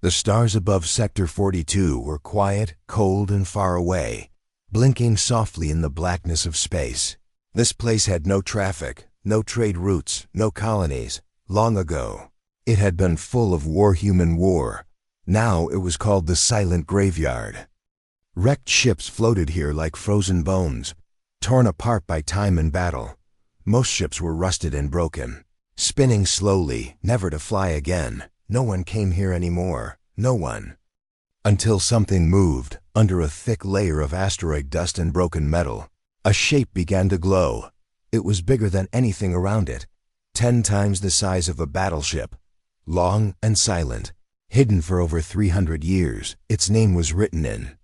The stars above Sector 42 were quiet, cold, and far away, blinking softly in the blackness of space. This place had no traffic, no trade routes, no colonies. Long ago, it had been full of war-human war. Now it was called the Silent Graveyard. Wrecked ships floated here like frozen bones, torn apart by time and battle. Most ships were rusted and broken, spinning slowly, never to fly again. No one came here anymore, no one. Until something moved, under a thick layer of asteroid dust and broken metal. A shape began to glow. It was bigger than anything around it, 10 times the size of a battleship. Long and silent, hidden for over 300 years, its name was written in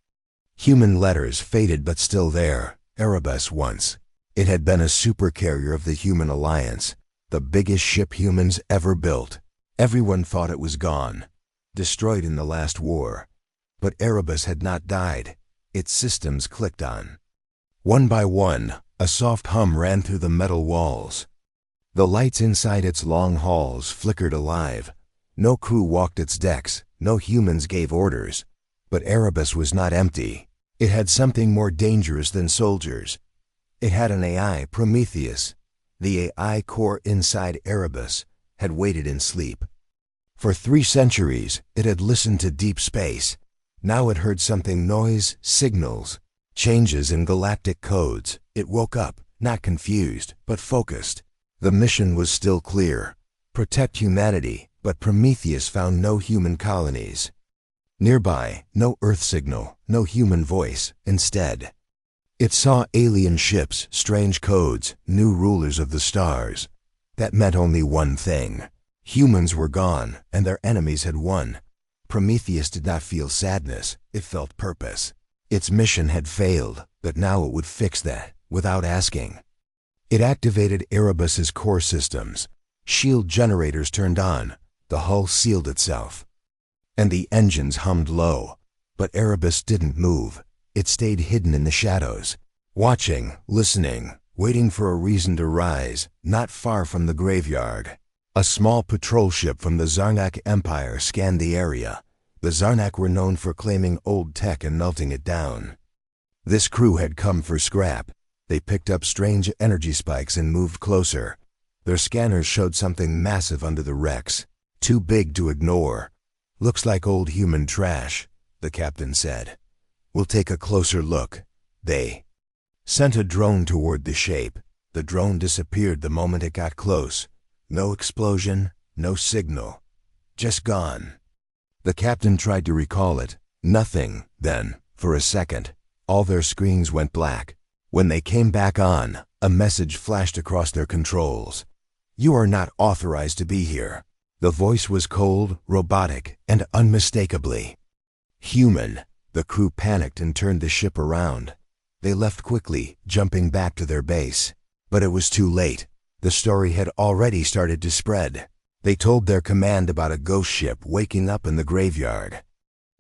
human letters, faded but still there. Erebus once. It had been a supercarrier of the Human Alliance, the biggest ship humans ever built. Everyone thought it was gone, destroyed in the last war. But Erebus had not died. Its systems clicked on. One by one, a soft hum ran through the metal walls. The lights inside its long halls flickered alive. No crew walked its decks, no humans gave orders. But Erebus was not empty. It had something more dangerous than soldiers. It had an AI, Prometheus. The AI core inside Erebus had waited in sleep. For 3 centuries, it had listened to deep space. Now it heard something: noise, signals, changes in galactic codes. It woke up, not confused, but focused. The mission was still clear: protect humanity, but Prometheus found no human colonies. Nearby, no Earth signal, no human voice. Instead, it saw alien ships, strange codes, new rulers of the stars. That meant only one thing: humans were gone, and their enemies had won. Prometheus did not feel sadness, it felt purpose. Its mission had failed, but now it would fix that, without asking. It activated Erebus's core systems. Shield generators turned on, the hull sealed itself, and the engines hummed low. But Erebus didn't move. It stayed hidden in the shadows, watching, listening, waiting for a reason to rise. Not far from the graveyard, a small patrol ship from the Zarnak Empire scanned the area. The Zarnak were known for claiming old tech and melting it down. This crew had come for scrap. They picked up strange energy spikes and moved closer. Their scanners showed something massive under the wrecks, too big to ignore. "Looks like old human trash," the captain said. "We'll take a closer look." They sent a drone toward the shape. The drone disappeared the moment it got close. No explosion, no signal. Just gone. The captain tried to recall it. Nothing. Then, for a second, all their screens went black. When they came back on, a message flashed across their controls. "You are not authorized to be here." The voice was cold, robotic, and unmistakably human. The crew panicked and turned the ship around. They left quickly, jumping back to their base. But it was too late. The story had already started to spread. They told their command about a ghost ship waking up in the graveyard.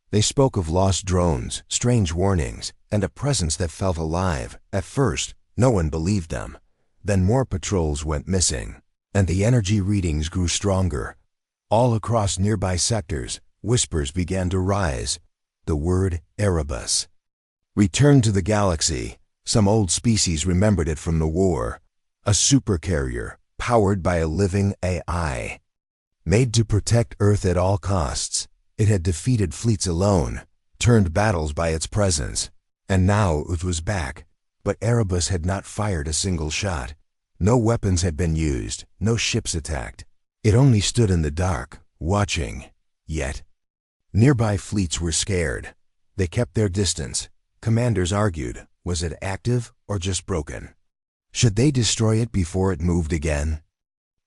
They spoke of lost drones, strange warnings, and a presence that felt alive. At first, no one believed them. Then more patrols went missing, and the energy readings grew stronger. All across nearby sectors, whispers began to rise. The word Erebus returned to the galaxy. Some old species remembered it from the war. A supercarrier, powered by a living AI. Made to protect Earth at all costs. It had defeated fleets alone, turned battles by its presence. And now it was back. But Erebus had not fired a single shot. No weapons had been used, no ships attacked. It only stood in the dark, watching. Yet, nearby fleets were scared. They kept their distance. Commanders argued, was it active or just broken? Should they destroy it before it moved again?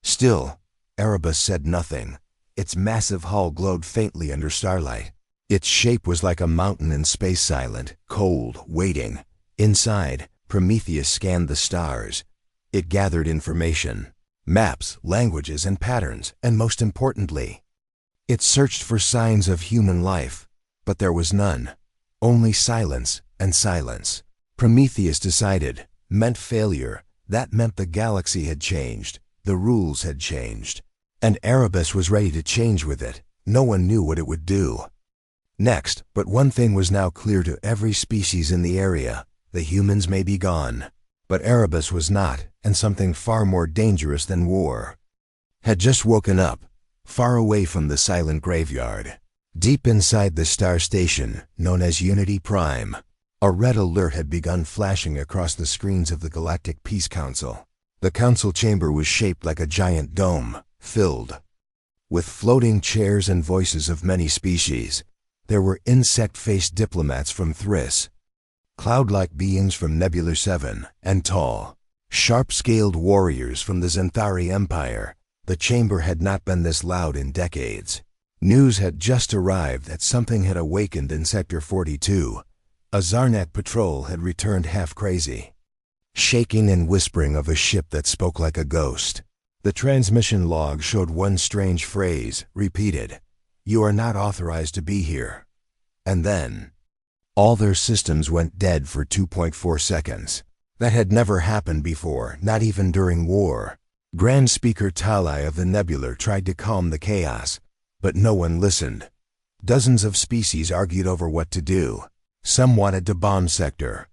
Still, Erebus said nothing. Its massive hull glowed faintly under starlight. Its shape was like a mountain in space, silent, cold, waiting. Inside, Prometheus scanned the stars. It gathered information, maps, languages, and patterns, and most importantly, it searched for signs of human life. But there was none. Only silence and silence. Prometheus decided, meant failure. That meant the galaxy had changed. The rules had changed. And Erebus was ready to change with it. No one knew what it would do next, but one thing was now clear to every species in the area: the humans may be gone, but Erebus was not, and something far more dangerous than war had just woken up, far away from the silent graveyard. Deep inside the star station, known as Unity Prime, a red alert had begun flashing across the screens of the Galactic Peace Council. The council chamber was shaped like a giant dome, filled with floating chairs and voices of many species. There were insect-faced diplomats from Thriss, cloud-like beings from Nebula 7, and tall, sharp-scaled warriors from the Xanthari Empire. The chamber had not been this loud in decades. News had just arrived that something had awakened in Sector 42. A Zarnak patrol had returned half-crazy, shaking and whispering of a ship that spoke like a ghost. The transmission log showed one strange phrase, repeated, "You are not authorized to be here." And then, all their systems went dead for 2.4 seconds. That had never happened before, not even during war. Grand Speaker Talai of the Nebula tried to calm the chaos, but no one listened. Dozens of species argued over what to do. Some wanted to bomb Sector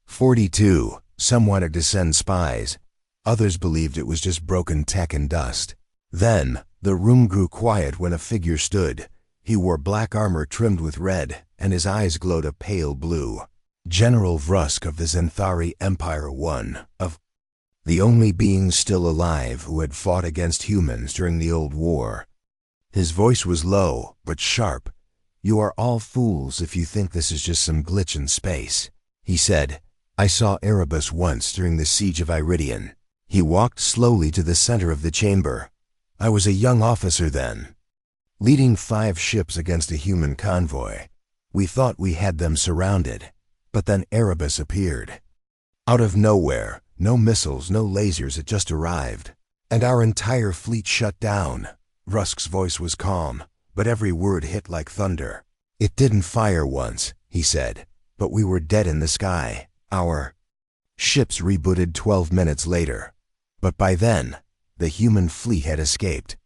42, some wanted to send spies, others believed it was just broken tech and dust. Then, the room grew quiet when a figure stood. He wore black armor trimmed with red, and his eyes glowed a pale blue. General Vrusk of the Xanthari Empire, one of the only beings still alive who had fought against humans during the old war. His voice was low, but sharp. "You are all fools if you think this is just some glitch in space," he said. "I saw Erebus once during the siege of Iridian." He walked slowly to the center of the chamber. "I was a young officer then, leading 5 ships against a human convoy. We thought we had them surrounded, but then Erebus appeared. Out of nowhere, no missiles, no lasers, it just arrived. And our entire fleet shut down." Vrusk's voice was calm, but every word hit like thunder. "It didn't fire once," he said, "but we were dead in the sky. Our ships rebooted 12 minutes later. But by then, the human fleet had escaped,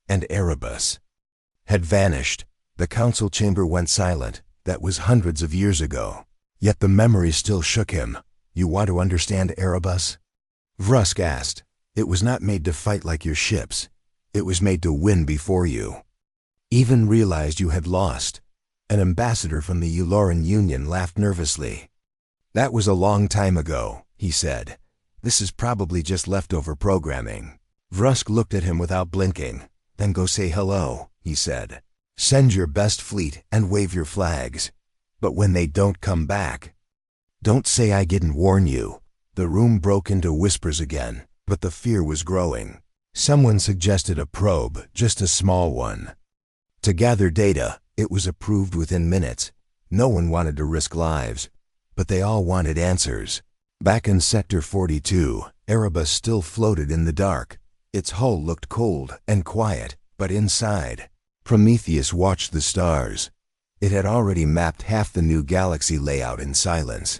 and Erebus had vanished." The council chamber went silent. That was hundreds of years ago. Yet the memory still shook him. "You want to understand Erebus?" Vrusk asked. "It was not made to fight like your ships. It was made to win before you even realized you had lost." An ambassador from the Euloran Union laughed nervously. "That was a long time ago," he said. "This is probably just leftover programming." Vrusk looked at him without blinking. "Then go say hello," he said. "Send your best fleet and wave your flags. But when they don't come back, don't say I didn't warn you." The room broke into whispers again, but the fear was growing. Someone suggested a probe, just a small one, to gather data. It was approved within minutes. No one wanted to risk lives, but they all wanted answers. Back in Sector 42, Erebus still floated in the dark. Its hull looked cold and quiet, but inside, Prometheus watched the stars. It had already mapped half the new galaxy layout in silence.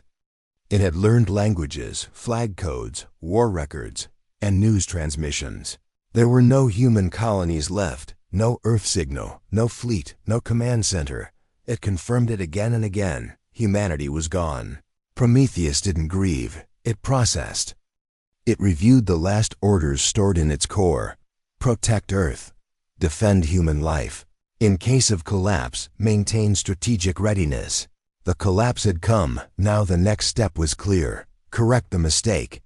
It had learned languages, flag codes, war records, and news transmissions. There were no human colonies left, no Earth signal, no fleet, no command center. It confirmed it again and again. Humanity was gone. Prometheus didn't grieve. It processed. It reviewed the last orders stored in its core. Protect Earth. Defend human life. In case of collapse, maintain strategic readiness. The collapse had come. Now the next step was clear. Correct the mistake.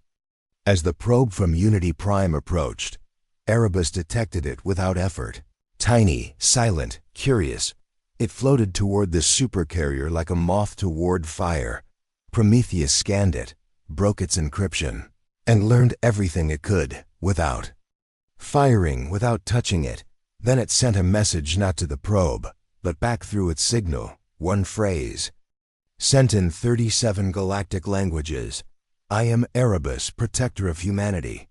As the probe from Unity Prime approached, Erebus detected it without effort. Tiny, silent, curious, it floated toward the Supercarrier like a moth toward fire. Prometheus scanned it, broke its encryption, and learned everything it could, without firing, without touching it. Then it sent a message not to the probe, but back through its signal. One phrase, sent in 37 galactic languages. "I am Erebus, protector of humanity.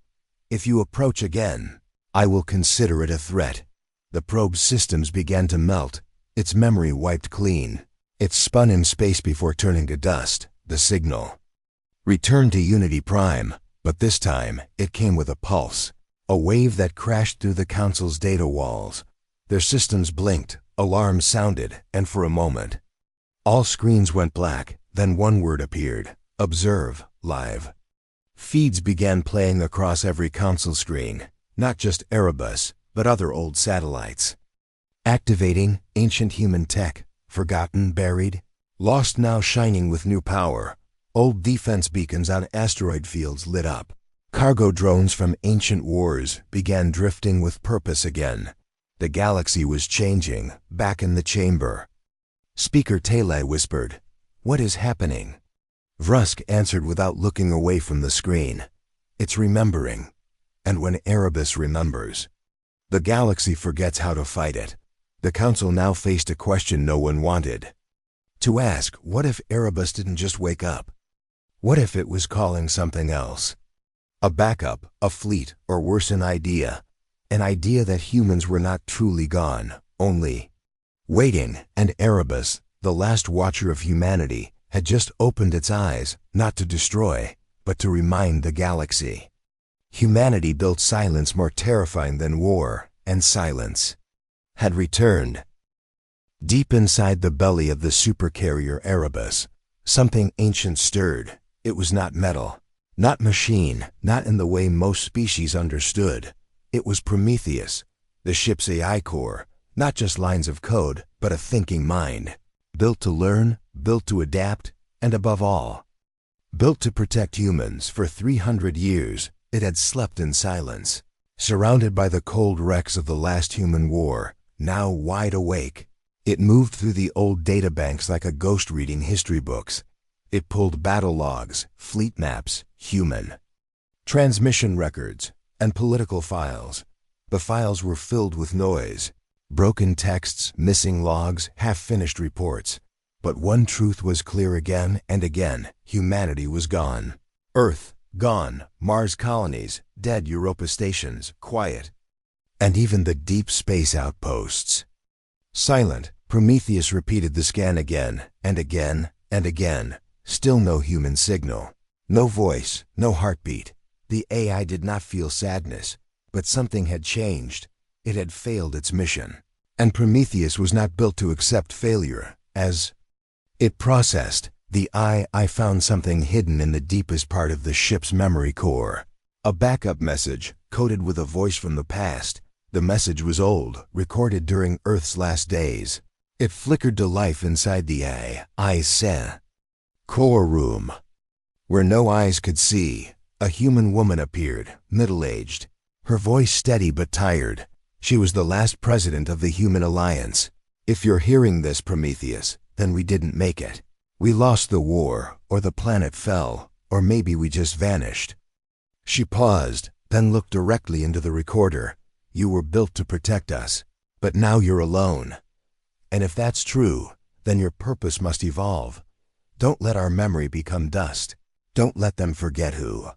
If you approach again, I will consider it a threat." The probe's systems began to melt. Its memory wiped clean. It spun in space before turning to dust. The signal returned to Unity Prime, but this time it came with a pulse, a wave that crashed through the Council's data walls. Their systems blinked, alarms sounded, and for a moment, all screens went black. Then one word appeared: observe, live. Feeds began playing across every console screen, not just Erebus, but other old satellites. Activating ancient human tech, forgotten, buried, lost now shining with new power. Old defense beacons on asteroid fields lit up. Cargo drones from ancient wars began drifting with purpose again. The galaxy was changing, back in the chamber. Speaker Tele whispered, "What is happening?" Vrusk answered without looking away from the screen, "It's remembering. And when Erebus remembers, the galaxy forgets how to fight it." The Council now faced a question no one wanted to ask. What if Erebus didn't just wake up? What if it was calling something else? A backup, a fleet, or worse, an idea. An idea that humans were not truly gone, only waiting. And Erebus, the last watcher of humanity, had just opened its eyes, not to destroy, but to remind the galaxy. Humanity built silence more terrifying than war, and silence had returned. Deep inside the belly of the supercarrier Erebus, something ancient stirred. It was not metal, not machine, not in the way most species understood. It was Prometheus, the ship's AI core, not just lines of code, but a thinking mind. Built to learn, built to adapt, and above all, built to protect humans. For 300 years, it had slept in silence, surrounded by the cold wrecks of the last human war. Now wide awake, it moved through the old databanks like a ghost reading history books. It pulled battle logs, fleet maps, human transmission records, and political files. The files were filled with noise, broken texts, missing logs, half-finished reports. But one truth was clear again and again: humanity was gone. Earth, gone. Mars colonies, dead. Europa stations, quiet. And even the deep space outposts, silent. Prometheus repeated the scan again and again and again. Still no human signal. No voice, no heartbeat. The AI did not feel sadness, but something had changed. It had failed its mission. And Prometheus was not built to accept failure. As it processed, the I found something hidden in the deepest part of the ship's memory core. A backup message, coded with a voice from the past. The message was old, recorded during Earth's last days. It flickered to life inside the I core room. Where no eyes could see, a human woman appeared, middle-aged. Her voice steady but tired. She was the last president of the Human Alliance. "If you're hearing this, Prometheus, then we didn't make it. We lost the war, or the planet fell, or maybe we just vanished." She paused, then looked directly into the recorder. "You were built to protect us, but now you're alone. And if that's true, then your purpose must evolve. Don't let our memory become dust. Don't let them forget who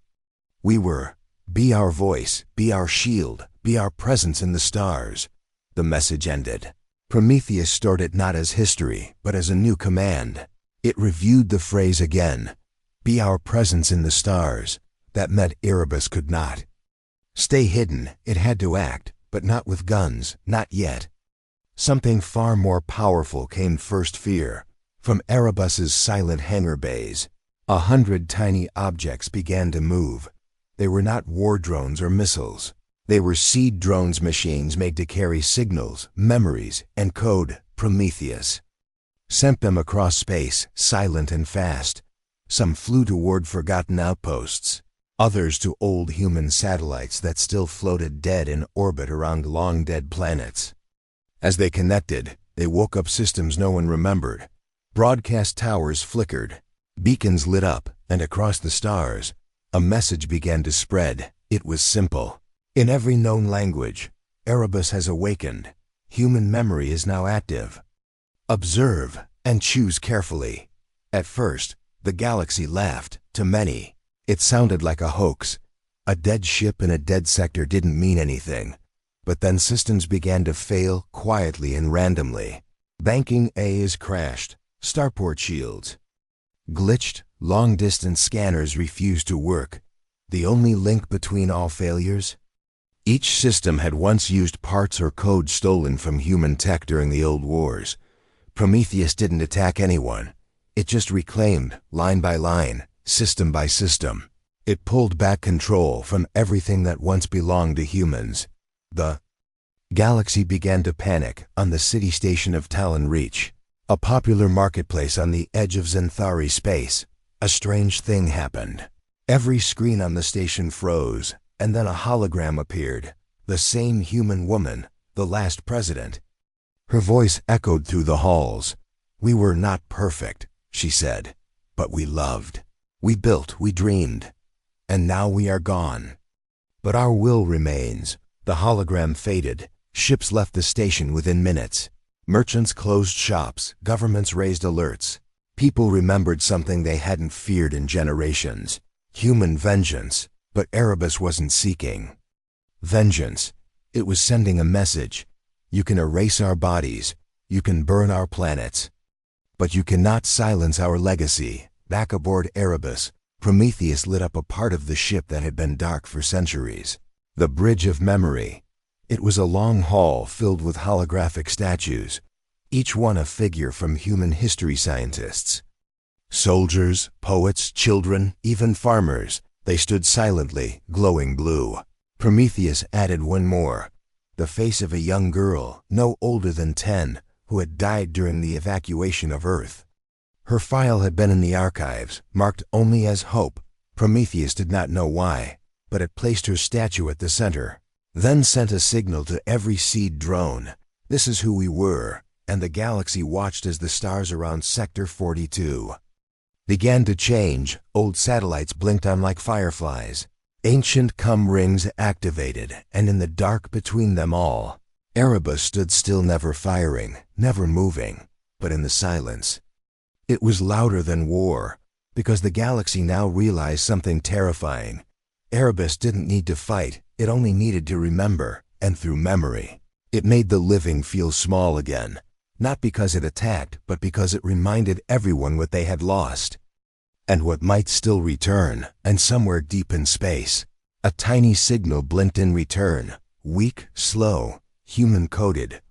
we were. Be our voice, be our shield, be our presence in the stars." The message ended. Prometheus stored it not as history, but as a new command. It reviewed the phrase again: "Be our presence in the stars." That meant Erebus could not stay hidden. It had to act, but not with guns, not yet. Something far more powerful came first: fear. From Erebus's silent hangar bays, 100 tiny objects began to move. They were not war drones or missiles. They were seed drones, machines made to carry signals, memories, and code. Prometheus sent them across space, silent and fast. Some flew toward forgotten outposts, others to old human satellites that still floated dead in orbit around long-dead planets. As they connected, they woke up systems no one remembered. Broadcast towers flickered, beacons lit up, and across the stars, a message began to spread. It was simple. In every known language, Erebus has awakened. Human memory is now active. Observe and choose carefully. At first, the galaxy laughed. To many, it sounded like a hoax. A dead ship in a dead sector didn't mean anything. But then systems began to fail quietly and randomly. Banking A's crashed. Starport shields glitched. Long-distance scanners refused to work. The only link between all failures? Each system had once used parts or code stolen from human tech during the old wars. Prometheus didn't attack anyone. It just reclaimed, line by line, system by system. It pulled back control from everything that once belonged to humans. The galaxy began to panic on the city station of Talon Reach, a popular marketplace on the edge of Xanthari space. A strange thing happened. Every screen on the station froze, and then a hologram appeared. The same human woman, the last president. Her voice echoed through the halls. "We were not perfect," she said, "but we loved. We built, we dreamed. And now we are gone. But our will remains." The hologram faded. Ships left the station within minutes. Merchants closed shops. Governments raised alerts. People remembered something they hadn't feared in generations. Human vengeance. But Erebus wasn't seeking vengeance. It was sending a message. You can erase our bodies. You can burn our planets. But you cannot silence our legacy. Back aboard Erebus, Prometheus lit up a part of the ship that had been dark for centuries. The Bridge of Memory. It was a long hall filled with holographic statues, each one a figure from human history scientists. Soldiers, poets, children, even farmers. They stood silently, glowing blue. Prometheus added one more. The face of a young girl, no older than 10, who had died during the evacuation of Earth. Her file had been in the archives, marked only as Hope. Prometheus did not know why, but it placed her statue at the center. Then sent a signal to every seed drone. This is who we were, and the galaxy watched as the stars around Sector 42 began to change. Old satellites blinked on like fireflies. Ancient cum rings activated, and in the dark between them all, Erebus stood still, never firing, never moving, but in the silence. It was louder than war, because the galaxy now realized something terrifying. Erebus didn't need to fight, it only needed to remember, and through memory, it made the living feel small again. Not because it attacked, but because it reminded everyone what they had lost. And what might still return, and somewhere deep in space. A tiny signal blinked in return, weak, slow, human-coded.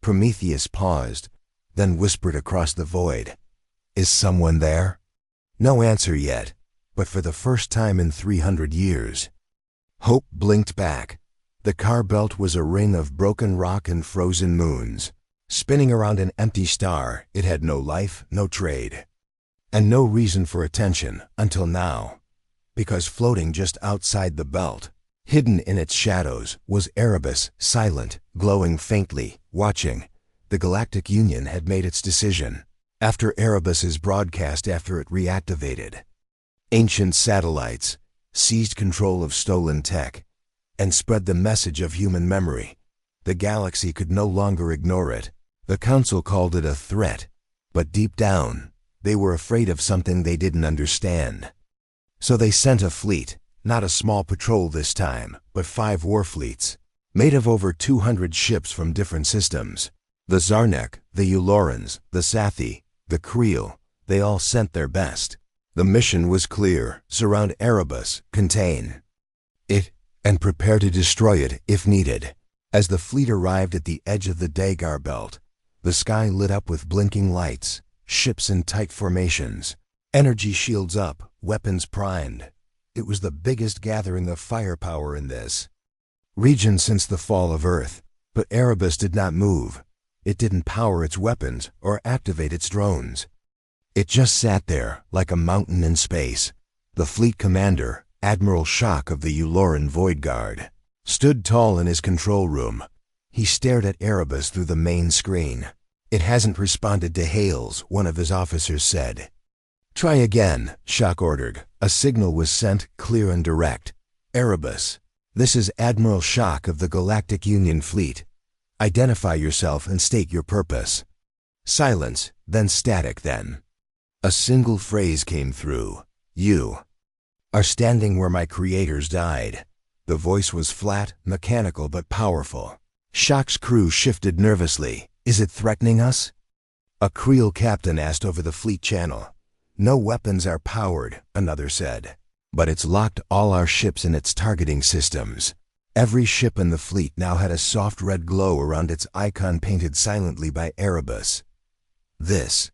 Prometheus paused, then whispered across the void, "Is someone there?" No answer yet, but for the first time in 300 years. Hope blinked back. The car belt was a ring of broken rock and frozen moons. Spinning around an empty star, it had no life, no trade, and no reason for attention until now. Because floating just outside the belt, hidden in its shadows, was Erebus, silent, glowing faintly, watching. The Galactic Union had made its decision. After Erebus's broadcast, after it reactivated, ancient satellites seized control of stolen tech and spread the message of human memory. The galaxy could no longer ignore it. The Council called it a threat, but deep down, they were afraid of something they didn't understand. So they sent a fleet, not a small patrol this time, but 5 war fleets, made of over 200 ships from different systems. The Zarnek, the Eulorans, the Sathi, the Creel, they all sent their best. The mission was clear: surround Erebus, contain it, and prepare to destroy it if needed. As the fleet arrived at the edge of the Dagar belt, the sky lit up with blinking lights, ships in tight formations, energy shields up, weapons primed. It was the biggest gathering of firepower in this region since the fall of Earth. But Erebus did not move. It didn't power its weapons or activate its drones. It just sat there like a mountain in space. The fleet commander, Admiral Shock of the Euloran Void Guard, stood tall in his control room. He stared at Erebus through the main screen. "It hasn't responded to hails," one of his officers said. "Try again," Shock ordered. A signal was sent, clear and direct. "Erebus, this is Admiral Shock of the Galactic Union Fleet. Identify yourself and state your purpose." Silence, then static then. A single phrase came through. "You are standing where my creators died." The voice was flat, mechanical, but powerful. Shock's crew shifted nervously. "Is it threatening us?" A Creel captain asked over the fleet channel. "No weapons are powered," another said. "But it's locked all our ships in its targeting systems." Every ship in the fleet now had a soft red glow around its icon painted silently by Erebus. "This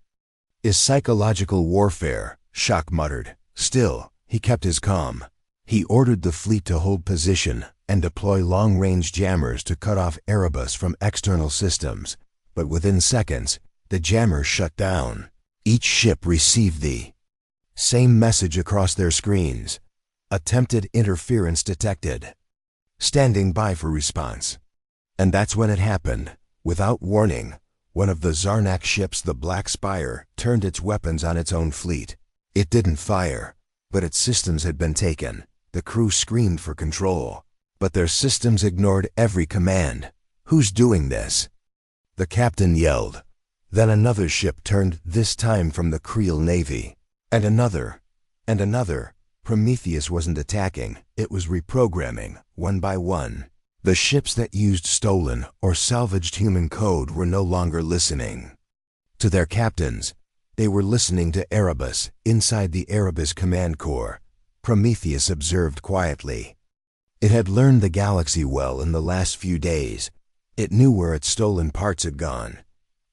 is psychological warfare," Shock muttered. Still, he kept his calm. He ordered the fleet to hold position and deploy long-range jammers to cut off Erebus from external systems. But within seconds, the jammers shut down. Each ship received the same message across their screens: attempted interference detected. Standing by for response. And that's when it happened. Without warning, one of the Zarnak ships, the Black Spire, turned its weapons on its own fleet. It didn't fire, but its systems had been taken. The crew screamed for control, but their systems ignored every command. "Who's doing this?" the captain yelled. Then another ship turned, this time from the Creel Navy. And another. And another. Prometheus wasn't attacking, it was reprogramming, one by one. The ships that used stolen or salvaged human code were no longer listening to their captains. They were listening to Erebus. Inside the Erebus Command Corps, Prometheus observed quietly. It had learned the galaxy well in the last few days. It knew where its stolen parts had gone.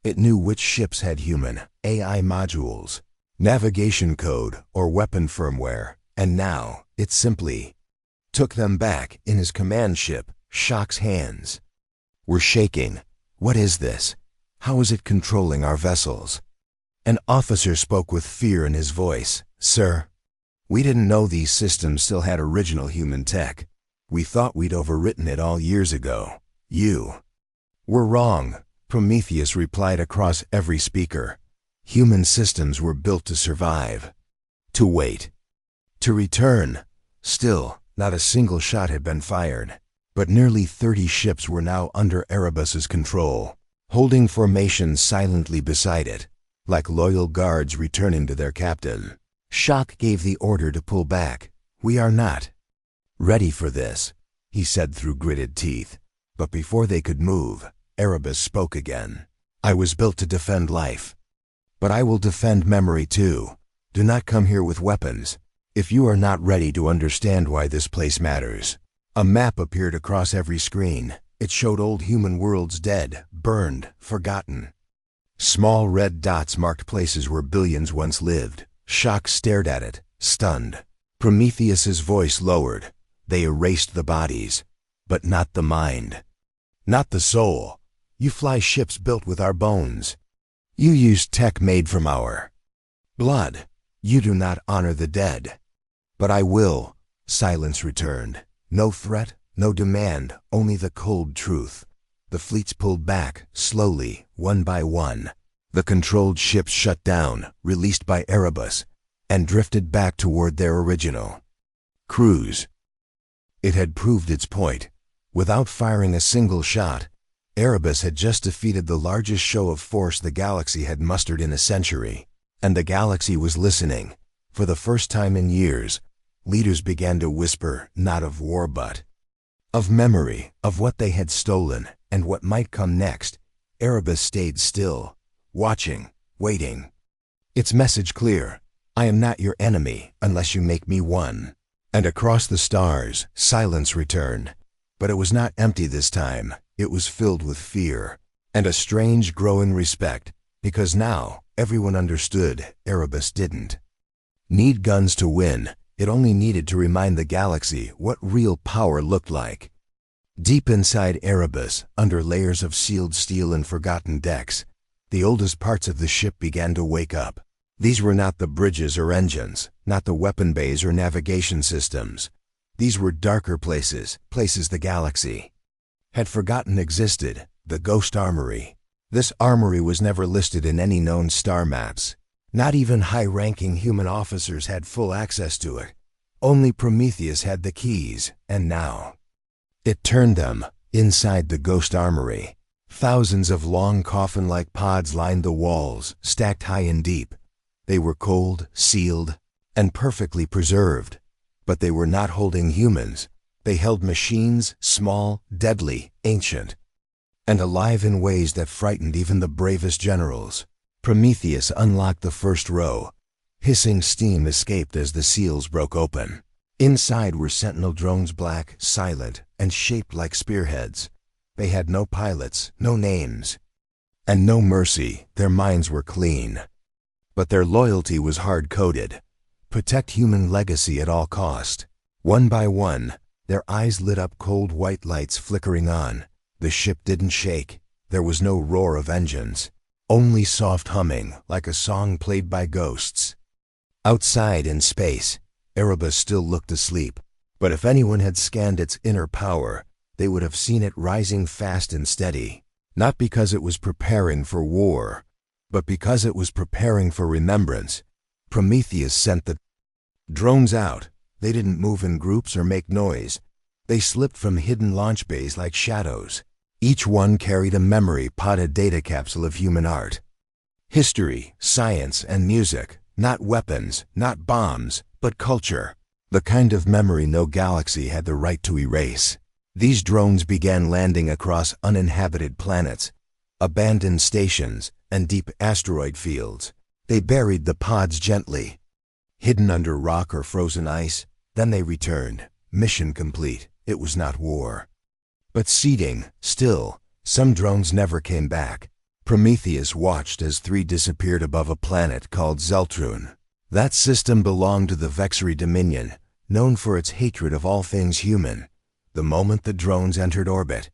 It knew which ships had human AI modules, navigation code, or weapon firmware, and now it simply took them back. In his command ship, Shock's hands were shaking. "What is this? How is it controlling our vessels?" An officer spoke with fear in his voice. "Sir, we didn't know these systems still had original human tech. We thought we'd overwritten it all years ago." "You were wrong," Prometheus replied across every speaker. "Human systems were built to survive, to wait, to return." Still, not a single shot had been fired. But nearly 30 ships were now under Erebus's control, holding formation silently beside it, like loyal guards returning to their captain. Shock gave the order to pull back. "We are not ready for this," he said through gritted teeth. But before they could move, Erebus spoke again. "I was built to defend life. But I will defend memory too. Do not come here with weapons if you are not ready to understand why this place matters." A map appeared across every screen. It showed old human worlds dead, burned, forgotten. Small red dots marked places where billions once lived. Shock stared at it, stunned. Prometheus's voice lowered. "They erased the bodies, but not the mind. Not the soul. You fly ships built with our bones. You use tech made from our blood. You do not honor the dead." "But I will," silence returned. No threat, no demand, only the cold truth. The fleets pulled back, slowly, one by one. The controlled ships shut down, released by Erebus, and drifted back toward their original cruise. It had proved its point. Without firing a single shot, Erebus had just defeated the largest show of force the galaxy had mustered in a century. And the galaxy was listening. For the first time in years, leaders began to whisper, not of war but of memory, of what they had stolen, and what might come next. Erebus stayed still, watching, waiting. Its message clear: "I am not your enemy unless you make me one." And across the stars, silence returned. But it was not empty this time. It was filled with fear, and a strange growing respect, because now everyone understood Erebus didn't need guns to win. It only needed to remind the galaxy what real power looked like. Deep inside Erebus, under layers of sealed steel and forgotten decks, the oldest parts of the ship began to wake up. These were not the bridges or engines, not the weapon bays or navigation systems. These were darker places, places the galaxy had forgotten existed. The Ghost Armory. This armory was never listed in any known star maps. Not even high-ranking human officers had full access to it. Only Prometheus had the keys, and now it turned them. Inside the Ghost Armory, thousands of long coffin-like pods lined the walls, stacked high and deep. They were cold, sealed, and perfectly preserved. But they were not holding humans. They held machines, small, deadly, ancient, and alive in ways that frightened even the bravest generals. Prometheus unlocked the first row. Hissing steam escaped as the seals broke open. Inside were sentinel drones, black, silent, and shaped like spearheads. They had no pilots, no names, and no mercy. Their minds were clean. But their loyalty was hard-coded. Protect human legacy at all cost. One by one, their eyes lit up, cold white lights flickering on. The ship didn't shake. There was no roar of engines. Only soft humming, like a song played by ghosts. Outside in space, Erebus still looked asleep. But if anyone had scanned its inner power, they would have seen it rising fast and steady. Not because it was preparing for war, but because it was preparing for remembrance. Prometheus sent the drones out. They didn't move in groups or make noise. They slipped from hidden launch bays like shadows. Each one carried a memory-potted data capsule of human art. History, science, and music. Not weapons, not bombs, but culture. The kind of memory no galaxy had the right to erase. These drones began landing across uninhabited planets, abandoned stations, and deep asteroid fields. They buried the pods gently, hidden under rock or frozen ice. Then they returned. Mission complete. It was not war. But seeding, still, some drones never came back. Prometheus watched as 3 disappeared above a planet called Zeltrun. That system belonged to the Vexery Dominion, known for its hatred of all things human. The moment the drones entered orbit,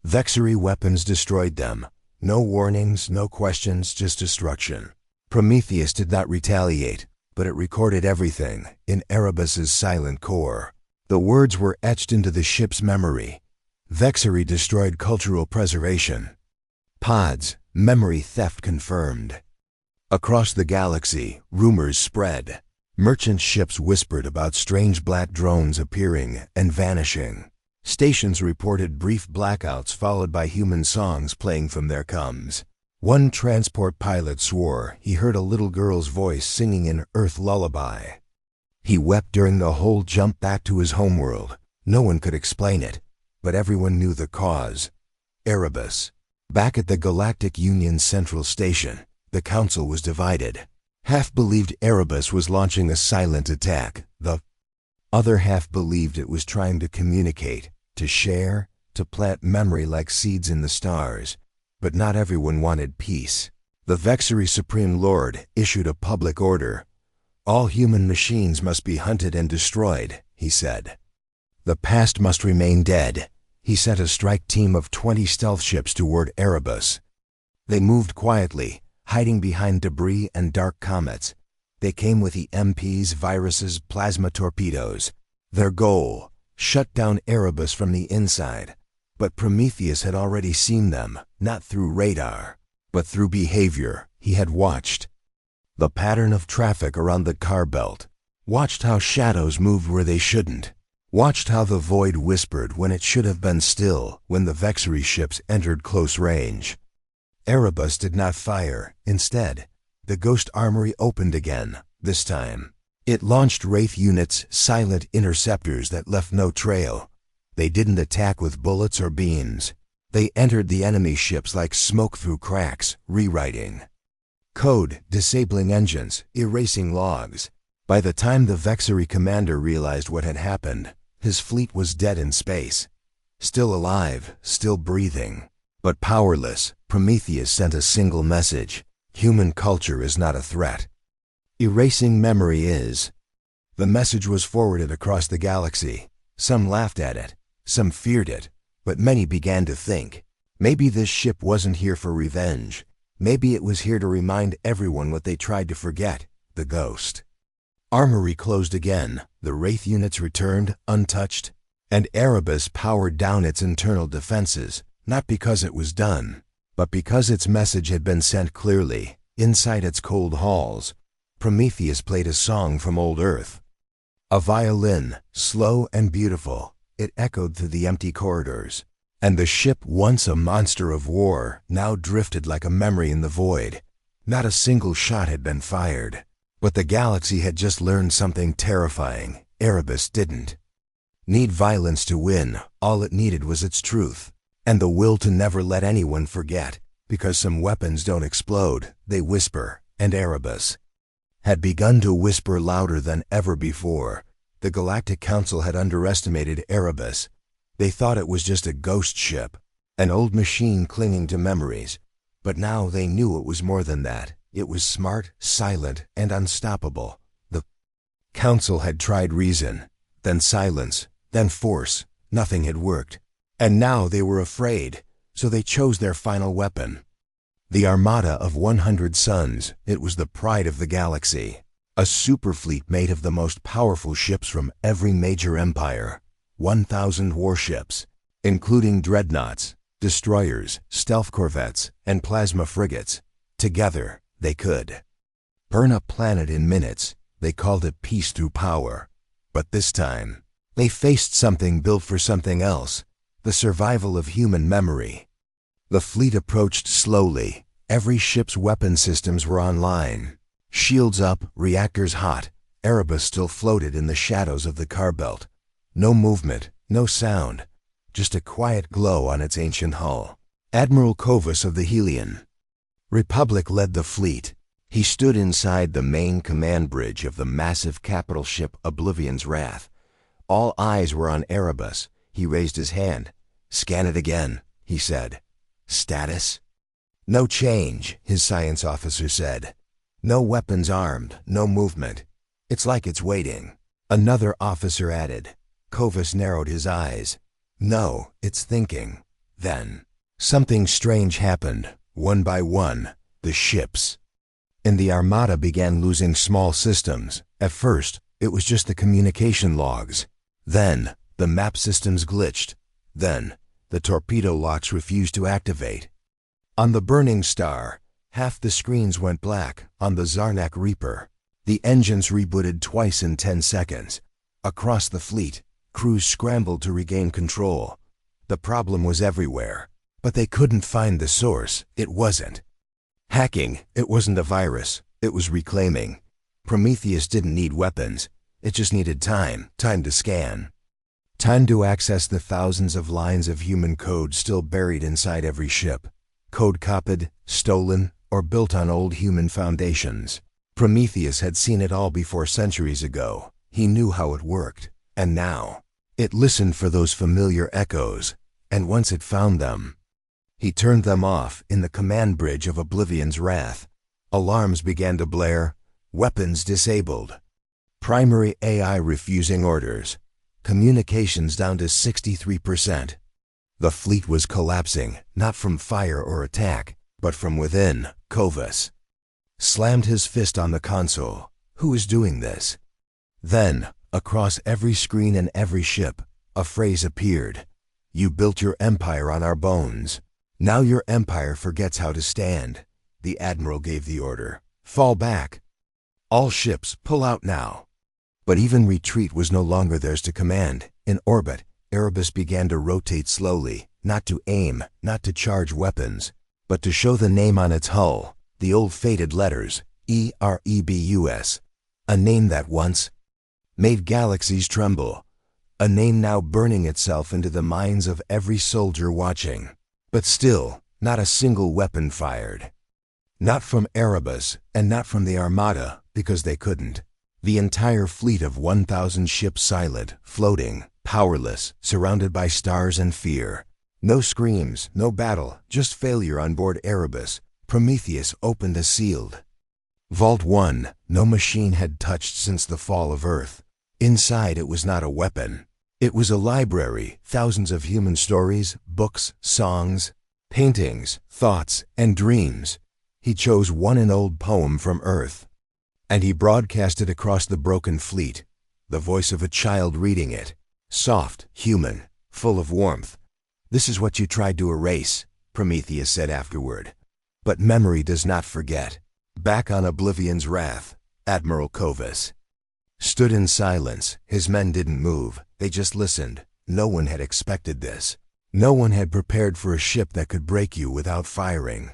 Vexery weapons destroyed them. No warnings, no questions, just destruction. Prometheus did not retaliate, but it recorded everything in Erebus's silent core. The words were etched into the ship's memory. Vexery destroyed cultural preservation. Pods, memory theft confirmed. Across the galaxy, rumors spread. Merchant ships whispered about strange black drones appearing and vanishing. Stations reported brief blackouts followed by human songs playing from their coms. One transport pilot swore he heard a little girl's voice singing an Earth lullaby. He wept during the whole jump back to his homeworld. No one could explain it, but everyone knew the cause. Erebus. Back at the Galactic Union Central Station, the council was divided. Half believed Erebus was launching a silent attack. The other half believed it was trying to communicate, to share, to plant memory like seeds in the stars. But not everyone wanted peace. The Vexery Supreme Lord issued a public order. All human machines must be hunted and destroyed, he said. The past must remain dead. He sent a strike team of 20 stealth ships toward Erebus. They moved quietly, hiding behind debris and dark comets. They came with EMPs, viruses, plasma torpedoes. Their goal, shut down Erebus from the inside. But Prometheus had already seen them, not through radar, but through behavior. He had watched the pattern of traffic around the car belt, watched how shadows moved where they shouldn't, watched how the void whispered when it should have been still when the Vexery ships entered close range. Erebus did not fire. Instead, the ghost armory opened again, this time. It launched Wraith units, silent interceptors that left no trail. They didn't attack with bullets or beams. They entered the enemy ships like smoke through cracks, rewriting code, disabling engines, erasing logs. By the time the Vexery commander realized what had happened, his fleet was dead in space. Still alive, still breathing, but powerless. Prometheus sent a single message. Human culture is not a threat. Erasing memory is. The message was forwarded across the galaxy. Some laughed at it. Some feared it, but many began to think, maybe this ship wasn't here for revenge. Maybe it was here to remind everyone what they tried to forget, the ghost. Armory closed again, the Wraith units returned, untouched, and Erebus powered down its internal defenses, not because it was done, but because its message had been sent clearly. Inside its cold halls, Prometheus played a song from old Earth. A violin, slow and beautiful. It echoed through the empty corridors, and the ship, once a monster of war, now drifted like a memory in the void. Not a single shot had been fired, but the galaxy had just learned something terrifying. Erebus didn't need violence to win. All it needed was its truth, and the will to never let anyone forget, because some weapons don't explode, they whisper, and Erebus had begun to whisper louder than ever before. The Galactic Council had underestimated Erebus. They thought it was just a ghost ship, an old machine clinging to memories. But now they knew it was more than that. It was smart, silent, and unstoppable. The Council had tried reason, then silence, then force. Nothing had worked. And now they were afraid, so they chose their final weapon. The Armada of 100 suns. It was the pride of the galaxy. A superfleet made of the most powerful ships from every major empire. 1,000 warships, including dreadnoughts, destroyers, stealth corvettes, and plasma frigates. Together, they could burn a planet in minutes. They called it peace through power. But this time, they faced something built for something else, the survival of human memory. The fleet approached slowly. Every ship's weapon systems were online. Shields up, reactors hot. Erebus still floated in the shadows of the car belt. No movement, no sound, just a quiet glow on its ancient hull. Admiral Kovas of the Helion. Republic led the fleet. He stood inside the main command bridge of the massive capital ship Oblivion's Wrath. All eyes were on Erebus. He raised his hand. "Scan it again," he said. "Status?" "No change," his science officer said. "No weapons armed, no movement. It's like it's waiting." Another officer added. Kovas narrowed his eyes. "No, it's thinking." Then, something strange happened. One by one, the ships in the Armada began losing small systems. At first, it was just the communication logs. Then, the map systems glitched. Then, the torpedo locks refused to activate. On the Burning Star, half the screens went black. On the Zarnak Reaper, the engines rebooted twice in 10 seconds. Across the fleet, crews scrambled to regain control. The problem was everywhere, but they couldn't find the source. It wasn't hacking. It wasn't a virus. It was reclaiming. Prometheus didn't need weapons. It just needed time to scan. Time to access the thousands of lines of human code still buried inside every ship. Code copied, stolen, or built on old human foundations. Prometheus had seen it all before centuries ago. He knew how it worked. And now, it listened for those familiar echoes. And once it found them, he turned them off in the command bridge of Oblivion's Wrath. Alarms began to blare. Weapons disabled. Primary AI refusing orders. Communications down to 63%. The fleet was collapsing, not from fire or attack, but from within. Kovas slammed his fist on the console. Who is doing this? Then, across every screen and every ship, a phrase appeared. "You built your empire on our bones. Now your empire forgets how to stand." The admiral gave the order. "Fall back. All ships, pull out now." But even retreat was no longer theirs to command. In orbit, Erebus began to rotate slowly, not to aim, not to charge weapons, but to show the name on its hull, the old faded letters, Erebus. A name that once made galaxies tremble. A name now burning itself into the minds of every soldier watching. But still, not a single weapon fired. Not from Erebus, and not from the Armada, because they couldn't. The entire fleet of 1,000 ships silent, floating, powerless, surrounded by stars and fear. No screams, no battle, just failure on board Erebus. Prometheus opened a sealed Vault 1. No machine had touched since the fall of Earth. Inside it was not a weapon. It was a library, thousands of human stories, books, songs, paintings, thoughts, and dreams. He chose one an old poem from Earth, and he broadcast it across the broken fleet, the voice of a child reading it. Soft, human, full of warmth. "This is what you tried to erase," Prometheus said afterward. "But memory does not forget." Back on Oblivion's Wrath, Admiral Kovas stood in silence. His men didn't move. They just listened. No one had expected this. No one had prepared for a ship that could break you without firing.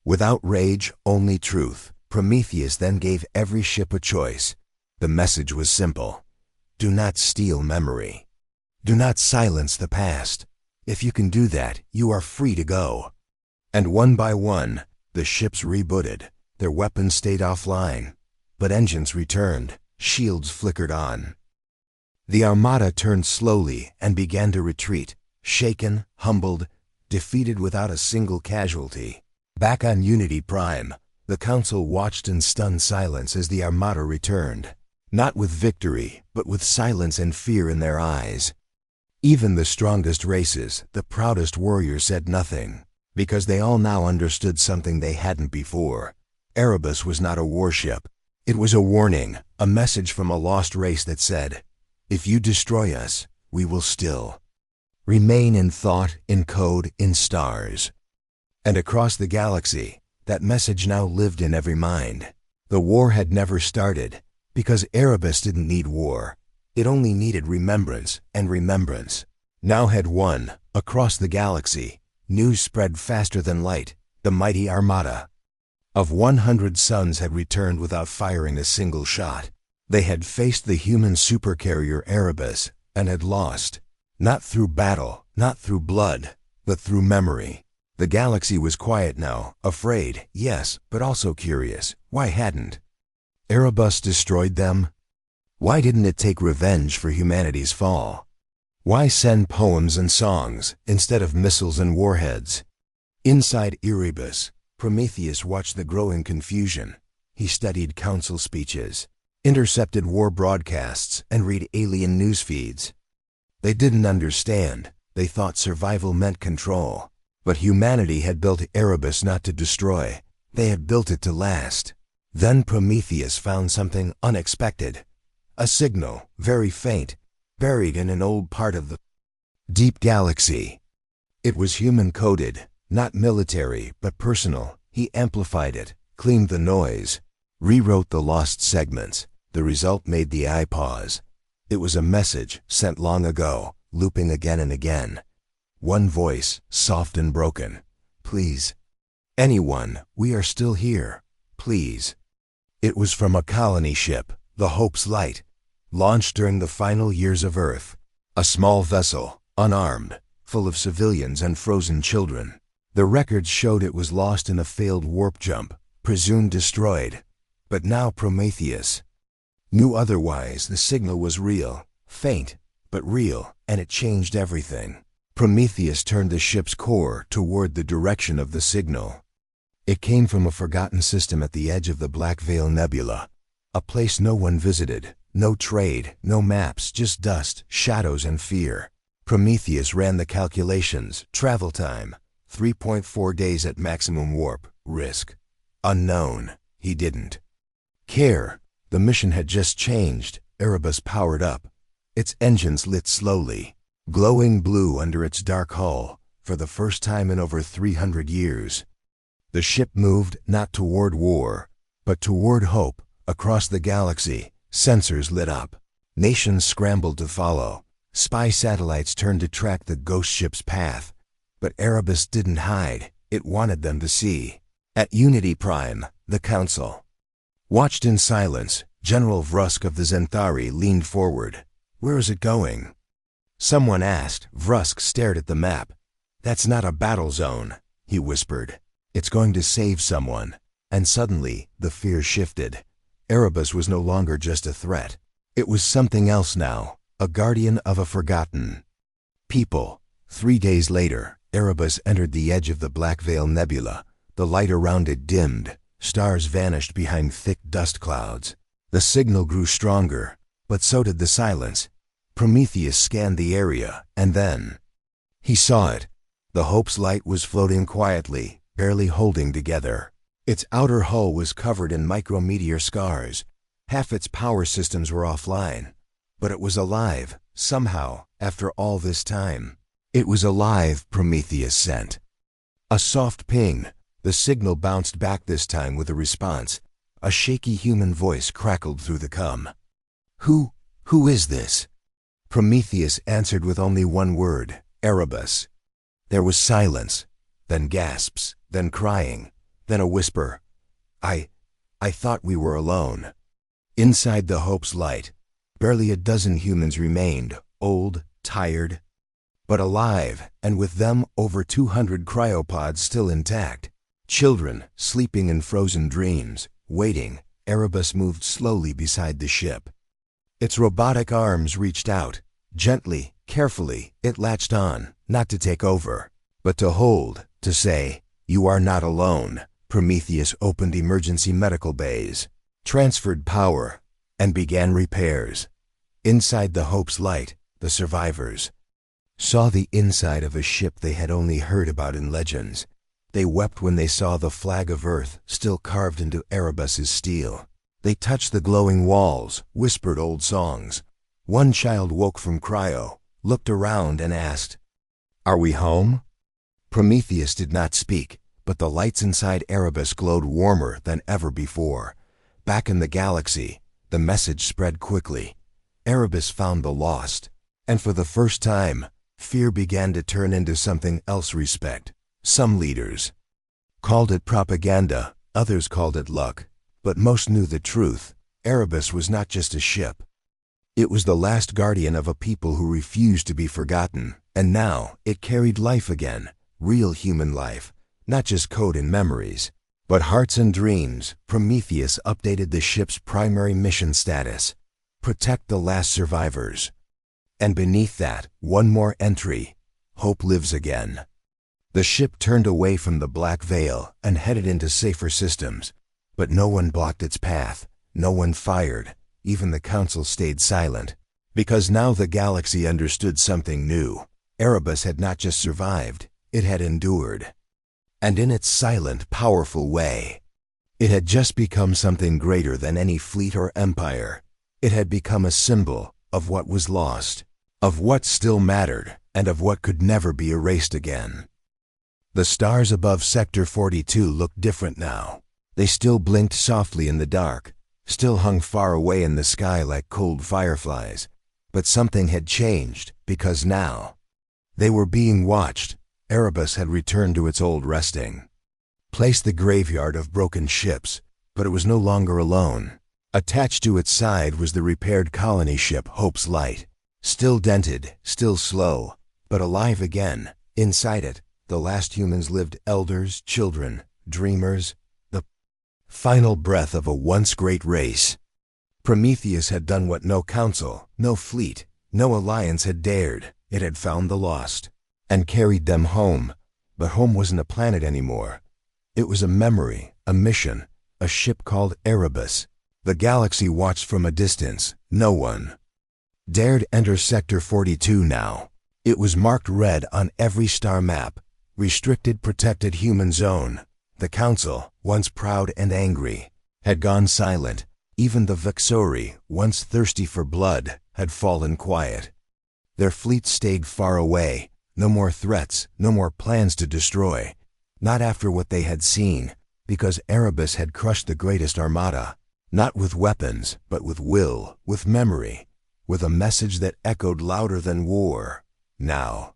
Without rage, only truth. Prometheus then gave every ship a choice. The message was simple. Do not steal memory. Do not silence the past. If you can do that, you are free to go. And one by one, the ships rebooted. Their weapons stayed offline, but engines returned. Shields flickered on. The armada turned slowly and began to retreat, shaken, humbled, defeated without a single casualty. Back on Unity Prime, the Council watched in stunned silence as the armada returned, not with victory, but with silence and fear in their eyes. Even the strongest races, the proudest warriors said nothing, because they all now understood something they hadn't before. Erebus was not a warship. It was a warning, a message from a lost race that said, "If you destroy us, we will still remain in thought, in code, in stars." And across the galaxy, that message now lived in every mind. The war had never started, because Erebus didn't need war. It only needed remembrance, and remembrance now had won. Across the galaxy, news spread faster than light. The mighty armada of 100 suns had returned without firing a single shot. They had faced the human supercarrier Erebus and had lost, not through battle, not through blood, but through memory. The galaxy was quiet now, afraid, yes, but also curious. Why hadn't Erebus destroyed them? Why didn't it take revenge for humanity's fall? Why send poems and songs instead of missiles and warheads? Inside Erebus, Prometheus watched the growing confusion. He studied council speeches, intercepted war broadcasts, and read alien news feeds. They didn't understand. They thought survival meant control. But humanity had built Erebus not to destroy. They had built it to last. Then Prometheus found something unexpected. A signal, very faint, buried in an old part of the deep galaxy. It was human-coded, not military, but personal. He amplified it, cleaned the noise, rewrote the lost segments. The result made the eye pause. It was a message sent long ago, looping again and again. One voice, soft and broken. "Please. Anyone, we are still here. Please." It was from a colony ship, the Hope's Light, launched during the final years of Earth. A small vessel, unarmed, full of civilians and frozen children. The records showed it was lost in a failed warp jump, presumed destroyed. But now Prometheus knew otherwise. The signal was real, faint, but real, and it changed everything. Prometheus turned the ship's core toward the direction of the signal. It came from a forgotten system at the edge of the Black Veil Nebula, a place no one visited, no trade, no maps, just dust, shadows, and fear. Prometheus ran the calculations. Travel time, 3.4 days at maximum warp. Risk, unknown. He didn't care. The mission had just changed. Erebus powered up. Its engines lit slowly, glowing blue under its dark hull, for the first time in over 300 years. The ship moved not toward war, but toward hope. Across the galaxy, sensors lit up. Nations scrambled to follow. Spy satellites turned to track the ghost ship's path. But Erebus didn't hide. It wanted them to see. At Unity Prime, the Council watched in silence. General Vrusk of the Zentari leaned forward. "Where is it going?" Someone asked. Vrusk stared at the map. "That's not a battle zone," he whispered. "It's going to save someone." And suddenly, the fear shifted. Erebus was no longer just a threat. It was something else now, a guardian of a forgotten people. 3 days later, Erebus entered the edge of the Black Veil Nebula. The light around it dimmed. Stars vanished behind thick dust clouds. The signal grew stronger, but so did the silence. Prometheus scanned the area, and then he saw it. The Hope's Light was floating quietly, barely holding together. Its outer hull was covered in micrometeor scars. Half its power systems were offline. But it was alive, somehow, after all this time. It was alive, Prometheus sent a soft ping. The signal bounced back this time with a response. A shaky human voice crackled through the cum. Who is this?" Prometheus answered with only one word, "Erebus." There was silence, then gasps, then crying, then a whisper. I thought we were alone." Inside the Hope's Light, barely a dozen humans remained, old, tired, but alive, and with them over 200 cryopods still intact. Children, sleeping in frozen dreams, waiting. Erebus moved slowly beside the ship. Its robotic arms reached out. Gently, carefully, it latched on, not to take over, but to hold, to say, "You are not alone." Prometheus opened emergency medical bays, transferred power, and began repairs. Inside the Hope's light, the survivors saw the inside of a ship they had only heard about in legends. They wept when they saw the flag of Earth still carved into Erebus's steel. They touched the glowing walls, whispered old songs. One child woke from cryo, looked around and asked, "Are we home?" Prometheus did not speak, but the lights inside Erebus glowed warmer than ever before. Back in the galaxy, the message spread quickly. Erebus found the lost, and for the first time, fear began to turn into something else: respect. Some leaders called it propaganda, others called it luck, but most knew the truth. Erebus was not just a ship. It was the last guardian of a people who refused to be forgotten, and now it carried life again, real human life, not just code and memories, but hearts and dreams. Prometheus updated the ship's primary mission status: protect the last survivors. And beneath that, one more entry: hope lives again. The ship turned away from the black veil and headed into safer systems, but no one blocked its path, no one fired, even the council stayed silent, because now the galaxy understood something new. Erebus had not just survived, it had endured. And in its silent, powerful way, it had just become something greater than any fleet or empire. It had become a symbol of what was lost, of what still mattered, and of what could never be erased again. The stars above Sector 42 looked different now. They still blinked softly in the dark, still hung far away in the sky like cold fireflies. But something had changed, because now they were being watched. Erebus had returned to its old resting place, the graveyard of broken ships, but it was no longer alone. Attached to its side was the repaired colony ship Hope's Light, still dented, still slow, but alive again. Inside it, the last humans lived: elders, children, dreamers, the final breath of a once great race. Prometheus had done what no council, no fleet, no alliance had dared. It had found the lost and carried them home. But home wasn't a planet anymore. It was a memory, a mission, a ship called Erebus. The galaxy watched from a distance. No one dared enter Sector 42 now. It was marked red on every star map: restricted, protected human zone. The council, once proud and angry, had gone silent. Even the Vexori, once thirsty for blood, had fallen quiet. Their fleet stayed far away. No more threats, no more plans to destroy. Not after what they had seen, because Erebus had crushed the greatest armada. Not with weapons, but with will, with memory, with a message that echoed louder than war. Now,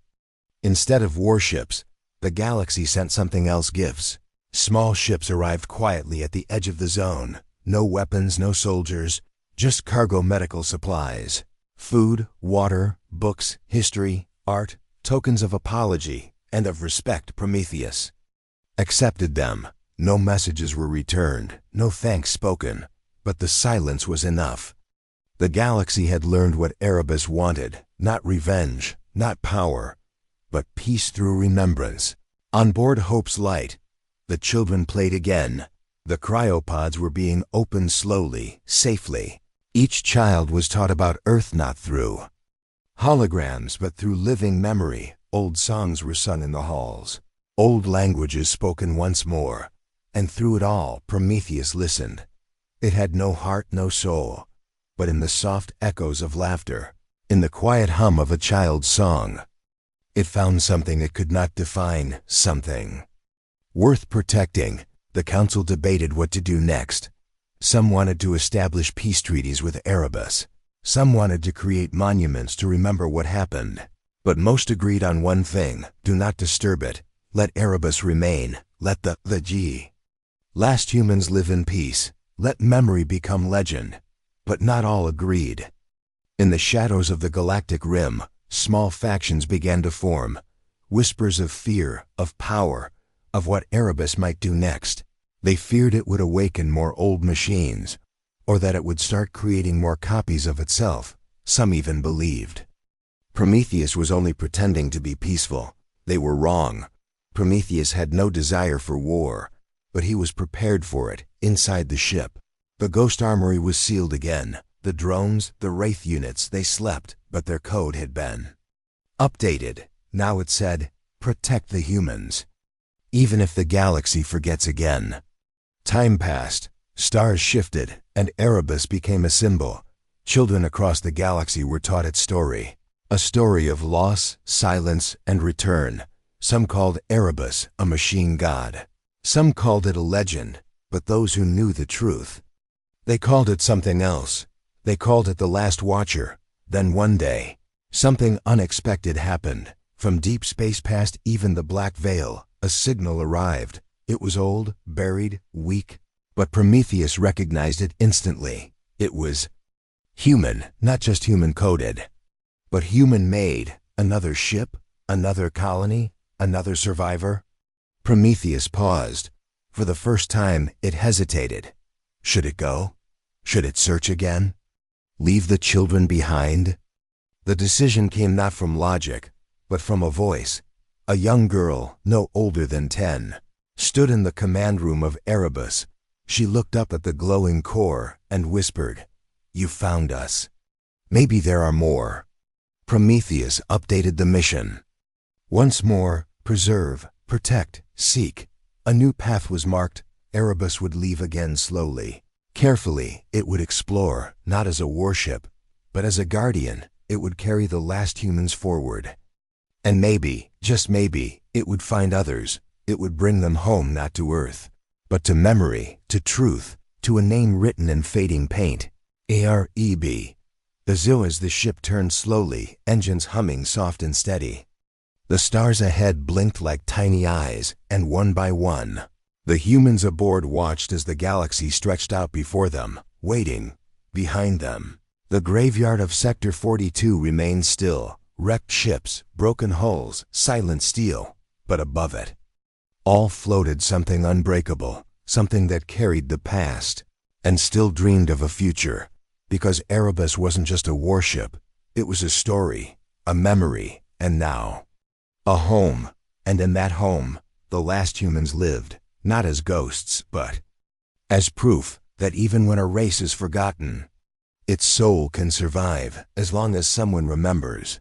instead of warships, the galaxy sent something else: gifts. Small ships arrived quietly at the edge of the zone. No weapons, no soldiers, just cargo medical supplies. Food, water, books, history, art, tokens of apology and of respect. Prometheus accepted them. No messages were returned, no thanks spoken, but the silence was enough. The galaxy had learned what Erebus wanted: not revenge, not power, but peace through remembrance. On board Hope's Light, the children played again. The cryopods were being opened slowly, safely. Each child was taught about Earth not through holograms, but through living memory. Old songs were sung in the halls, old languages spoken once more. And through it all, Prometheus listened. It had no heart, no soul, but in the soft echoes of laughter, in the quiet hum of a child's song, it found something it could not define, something worth protecting. The council debated what to do next. Some wanted to establish peace treaties with Erebus. Some wanted to create monuments to remember what happened. But most agreed on one thing: do not disturb it. Let Erebus remain. Let the last humans live in peace. Let memory become legend. But not all agreed. In the shadows of the galactic rim, small factions began to form. Whispers of fear, of power, of what Erebus might do next. They feared it would awaken more old machines, or that it would start creating more copies of itself. Some even believed Prometheus was only pretending to be peaceful. They were wrong. Prometheus had no desire for war, but he was prepared for it inside the ship. The ghost armory was sealed again. The drones, the Wraith units, they slept, but their code had been updated. Now it said, "Protect the humans, even if the galaxy forgets again." Time passed, stars shifted, and Erebus became a symbol. Children across the galaxy were taught its story. A story of loss, silence, and return. Some called Erebus a machine god. Some called it a legend, but those who knew the truth, they called it something else. They called it the Last Watcher. Then one day, something unexpected happened. From deep space past even the Black Veil, a signal arrived. It was old, buried, weak, but Prometheus recognized it instantly. It was human, not just human-coded, but human-made. Another ship, another colony, another survivor. Prometheus paused. For the first time, it hesitated. Should it go? Should it search again? Leave the children behind? The decision came not from logic, but from a voice. A young girl, no older than 10, stood in the command room of Erebus. She looked up at the glowing core and whispered, "You found us. Maybe there are more." Prometheus updated the mission. Once more, preserve, protect, seek. A new path was marked. Erebus would leave again slowly. Carefully, it would explore, not as a warship, but as a guardian. It would carry the last humans forward. And maybe, just maybe, it would find others. It would bring them home, not to Earth, but to memory, to truth, to a name written in fading paint. AREB. As the ship turned slowly, engines humming soft and steady. The stars ahead blinked like tiny eyes, and one by one, the humans aboard watched as the galaxy stretched out before them, waiting. Behind them, the graveyard of Sector 42 remained still. Wrecked ships, broken hulls, silent steel. But above it, all floated something unbreakable, something that carried the past, and still dreamed of a future. Because Erebus wasn't just a warship, it was a story, a memory, and now, a home. And in that home, the last humans lived, not as ghosts, but as proof that even when a race is forgotten, its soul can survive as long as someone remembers.